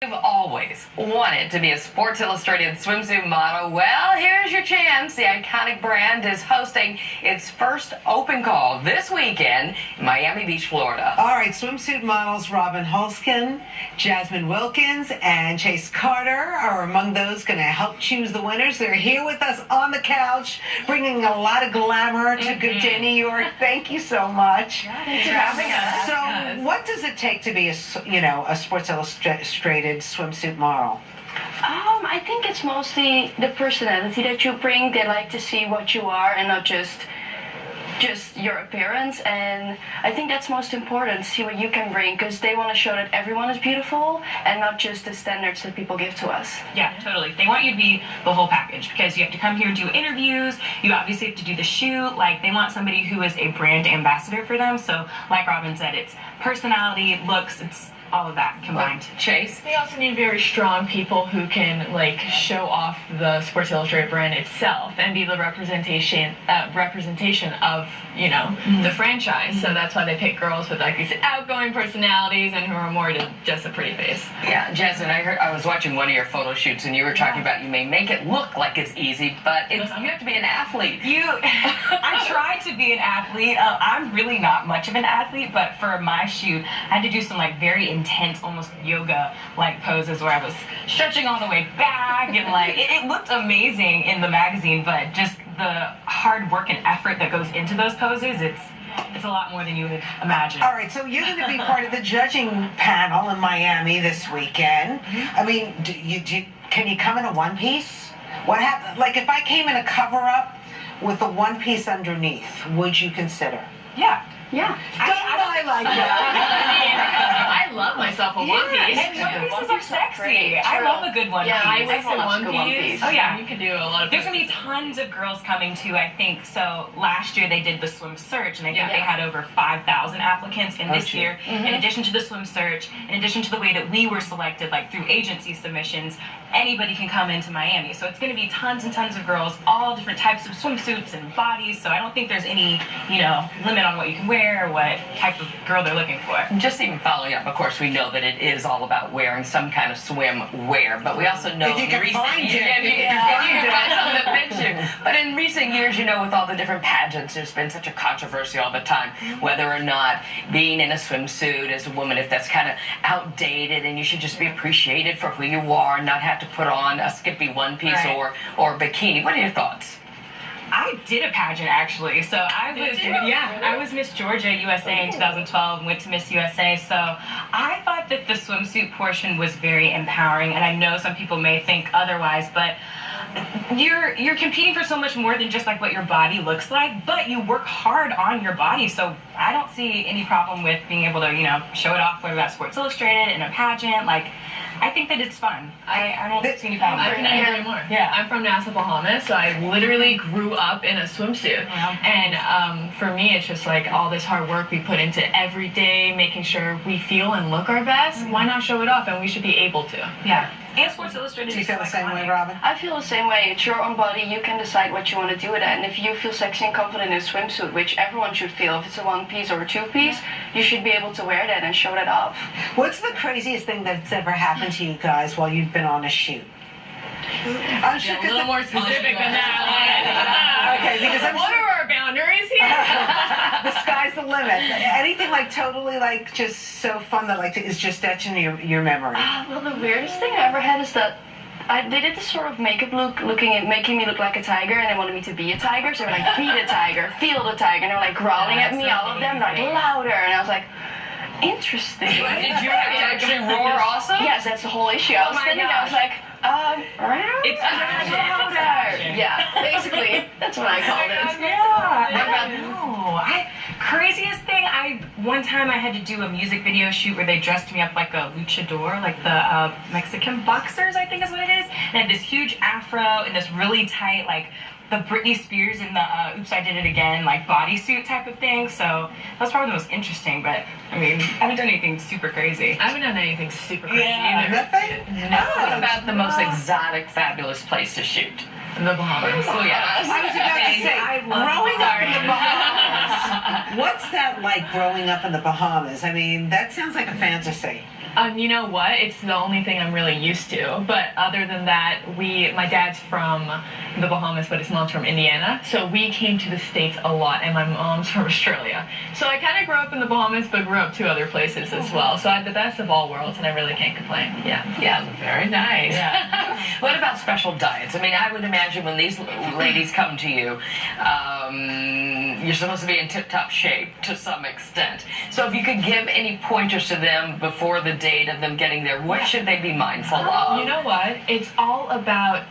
You've always wanted to be a Sports Illustrated swimsuit model. Well, here's your chance. The iconic brand is hosting its first open call this weekend in Miami Beach, Florida. All right, swimsuit models Robin Holskin, Jasmine Wilkins, and Chase Carter are among those going to help choose the winners. They're here with us on the couch, bringing a lot of glamour to Good Day, New York. Thank you so much. Yeah, thanks for having us. So, what does it take to be a Sports Illustrated swimsuit model? I think it's mostly the personality that you bring. They like to see what you are and not just your appearance, and I think that's most important, see what you can bring, because they want to show that everyone is beautiful and not just the standards that people give to us. Yeah, totally. They want you to be the whole package, because you have to come here and do interviews, you obviously have to do the shoot. Like, they want somebody who is a brand ambassador for them. So like Robin said, it's personality, looks, it's all of that combined. Chase? They also need very strong people who can show off the Sports Illustrated brand itself and be the representation of the franchise. So that's why they pick girls with these outgoing personalities and who are more than just a pretty face. Yeah, Jasmine, I was watching one of your photo shoots and you were talking about you may make it look like it's easy, but you have to be an athlete. I tried to be an athlete. I'm really not much of an athlete, but for my shoot, I had to do some very intense, almost yoga-like poses where I was stretching all the way back, and it looked amazing in the magazine, but just the hard work and effort that goes into those poses, it's a lot more than you would imagine. All right, so you're going to be part of the judging panel in Miami this weekend. I mean, can you come in a one-piece? What happens? Like, if I came in a cover-up with a one-piece underneath, would you consider? Yeah. Yeah. I like that. I love myself a one piece. And one pieces are sexy. I love a good one piece. I like the one piece. Oh yeah, you could do a lot of. There's gonna be tons of girls coming too, I think. So last year they did the swim search, and I think they had over 5,000 applicants. And this year, in addition to the swim search, in addition to the way that we were selected, through agency submissions, anybody can come into Miami. So it's gonna be tons and tons of girls, all different types of swimsuits and bodies. So I don't think there's any, limit on what you can wear or what type of girl they're looking for. Just even following up, of course, we know that it is all about wearing some kind of swimwear, but we also know if you can find it. If you can find something that fits you. But in recent years, with all the different pageants, there's been such a controversy all the time, whether or not being in a swimsuit as a woman, if that's kind of outdated and you should just be appreciated for who you are and not have to put on a skimpy one piece or bikini. What are your thoughts? I did a pageant actually, so I was Miss Georgia USA in 2012 and went to Miss USA, so I thought that the swimsuit portion was very empowering, and I know some people may think otherwise, but you're competing for so much more than just what your body looks like, but you work hard on your body, so I don't see any problem with being able to show it off, whether that's Sports Illustrated in a pageant. I think that it's fun. I don't see any problem I with couldn't agree more. Yeah. I'm from Nassau, Bahamas, so I literally grew up in a swimsuit. Wow. And for me, it's just all this hard work we put into every day, making sure we feel and look our best. Why not show it off? And we should be able to. Yeah. And Sports Illustrated. Do you feel the same way, iconic. Robin? I feel the same way. It's your own body. You can decide what you want to do with it. And if you feel sexy and confident in a swimsuit, which everyone should feel, if it's a one-piece or a two-piece, you should be able to wear that and show that off. What's the craziest thing that's ever happened to you guys while you've been on a shoot? I'm sure, A little more specific than that. Okay, because what are our boundaries here? the sky's the limit. Anything totally just so fun that is just etched in your memory? Well, the weirdest thing I ever had is that they did this sort of makeup look, making me look like a tiger, and they wanted me to be a tiger. So they were be the tiger, feel the tiger, and they were growling at me, all of them, louder, and I was like, interesting. Did you have to actually roar also? Yes, that's the whole issue. I was standing there, I was like, It's magic. Yeah, basically, that's what I called it. Yeah. Craziest thing, one time I had to do a music video shoot where they dressed me up like a luchador, the Mexican boxers, I think is what it is. And I had this huge afro and this really tight, the Britney Spears in the Oops, I Did It Again, bodysuit type of thing. So that's probably the most interesting, but I haven't done anything super crazy. I haven't done anything super crazy either. Nothing? No. What about the most exotic, fabulous place to shoot? The Bahamas. Oh, yeah. I was about to say, growing up in the Bahamas, what's that like growing up in the Bahamas? That sounds like a fantasy. You know what? It's the only thing I'm really used to. But other than that, my dad's from the Bahamas, but his mom's from Indiana. So we came to the States a lot, and my mom's from Australia. So I kind of grew up in the Bahamas, but grew up two other places as well. So I had the best of all worlds, and I really can't complain. Yeah. Yeah, very nice. Yeah. What about special diets? I mean, I would imagine when these ladies come to you, you're supposed to be in tip-top shape to some extent. So if you could give any pointers to them before the date of them getting there, what should they be mindful of? You know what? It's all about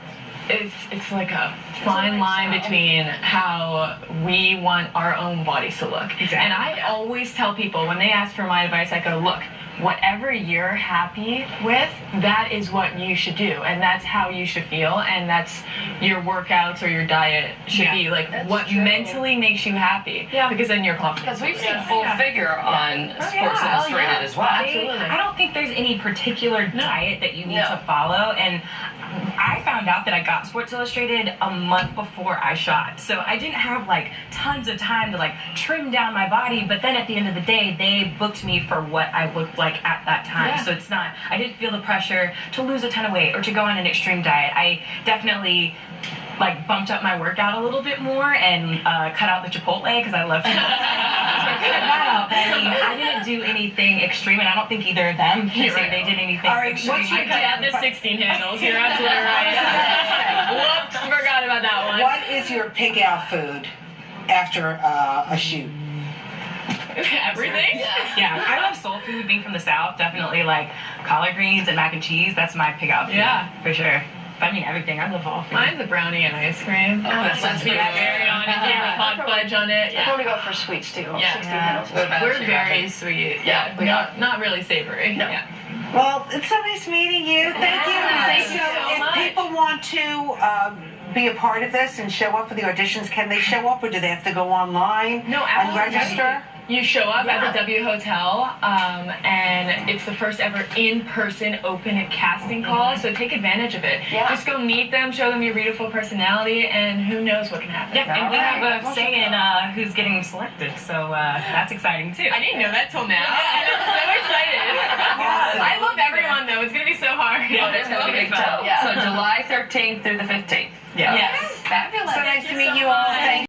it's like a fine line between how we want our own bodies to look. Exactly. And I always tell people when they ask for my advice, I go, look, whatever you're happy with, that is what you should do, and that's how you should feel, and that's your workouts or your diet should be like what mentally makes you happy. Yeah. Because then you're confident. Because we've seen full figure on Sports Illustrated as well. I don't think there's any particular diet that you need to follow, and I found out that I got Sports Illustrated a month before I shot, so I didn't have like tons of time to like trim down my body, but then at the end of the day they booked me for what I looked like at that time. So it's not, I didn't feel the pressure to lose a ton of weight or to go on an extreme diet. I definitely like bumped up my workout a little bit more and cut out the Chipotle because I love Chipotle. So I cut that out. But I mean, I didn't do anything extreme, and I don't think either of them can say they did anything All right, extreme. what's your I cut out the 16 handles. You're absolutely right. Whoops, forgot about that one. What is your pick out food after a shoot? Everything? Yeah, I love soul food. Being from the South, definitely like collard greens and mac and cheese. That's my pick out food. Yeah. For sure. But I mean, everything. I love all food. Mine's a brownie and ice cream. that sounds Let's be good. very honest. Yeah, hot fudge on it. I probably go for sweets too. Yeah. 60 minutes. What about We're you, very Robin? sweet. Yeah, Yeah, not really savory. No. Yeah. Well, it's so nice meeting you. Thank you. Thank you so if much. people want to be a part of this and show up for the auditions, can they show up or do they have to go online No, and absolutely. register? You show up at the W Hotel, and it's the first ever in-person open casting call, so take advantage of it. Yeah. Just go meet them, show them your beautiful personality, and who knows what can happen. Yeah, and we have a say in who's getting selected, so that's exciting too. I didn't know that till now. I'm so excited. I love everyone, though. It's going to be so hard. Oh, it's gonna be fun. Yeah. So July 13th through the 15th. Yeah. Yes. Fabulous. So nice to you meet so you all. much. Thank